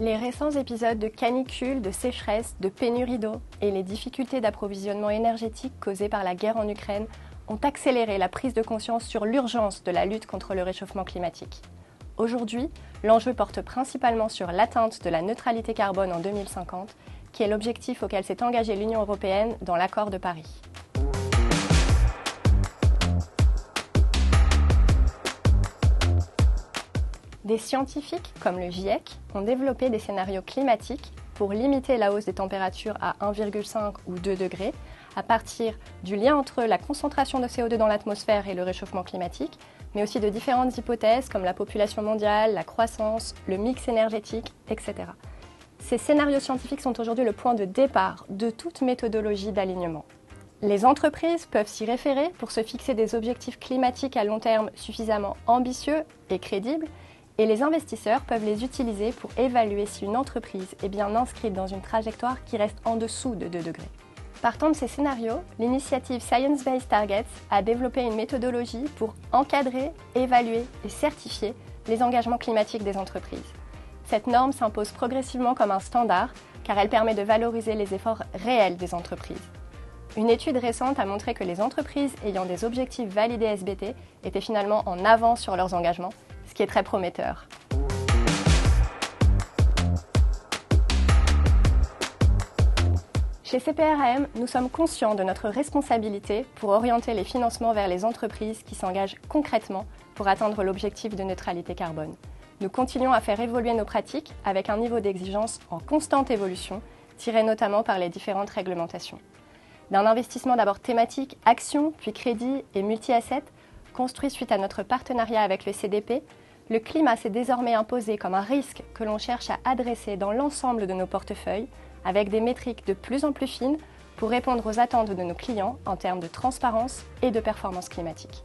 Les récents épisodes de canicule, de sécheresse, de pénurie d'eau et les difficultés d'approvisionnement énergétique causées par la guerre en Ukraine ont accéléré la prise de conscience sur l'urgence de la lutte contre le réchauffement climatique. Aujourd'hui, l'enjeu porte principalement sur l'atteinte de la neutralité carbone en 2050, qui est l'objectif auquel s'est engagée l'Union européenne dans l'accord de Paris. Des scientifiques, comme le GIEC, ont développé des scénarios climatiques pour limiter la hausse des températures à 1,5 ou 2 degrés à partir du lien entre la concentration de CO2 dans l'atmosphère et le réchauffement climatique, mais aussi de différentes hypothèses comme la population mondiale, la croissance, le mix énergétique, etc. Ces scénarios scientifiques sont aujourd'hui le point de départ de toute méthodologie d'alignement. Les entreprises peuvent s'y référer pour se fixer des objectifs climatiques à long terme suffisamment ambitieux et crédibles, et les investisseurs peuvent les utiliser pour évaluer si une entreprise est bien inscrite dans une trajectoire qui reste en dessous de 2 degrés. Partant de ces scénarios, l'initiative Science Based Targets a développé une méthodologie pour encadrer, évaluer et certifier les engagements climatiques des entreprises. Cette norme s'impose progressivement comme un standard car elle permet de valoriser les efforts réels des entreprises. Une étude récente a montré que les entreprises ayant des objectifs validés SBT étaient finalement en avance sur leurs engagements, ce qui est très prometteur. Chez CPRAM, nous sommes conscients de notre responsabilité pour orienter les financements vers les entreprises qui s'engagent concrètement pour atteindre l'objectif de neutralité carbone. Nous continuons à faire évoluer nos pratiques avec un niveau d'exigence en constante évolution, tiré notamment par les différentes réglementations. D'un investissement d'abord thématique, action, puis crédit et multi-assets, construit suite à notre partenariat avec le CDP, le climat s'est désormais imposé comme un risque que l'on cherche à adresser dans l'ensemble de nos portefeuilles, avec des métriques de plus en plus fines pour répondre aux attentes de nos clients en termes de transparence et de performance climatique.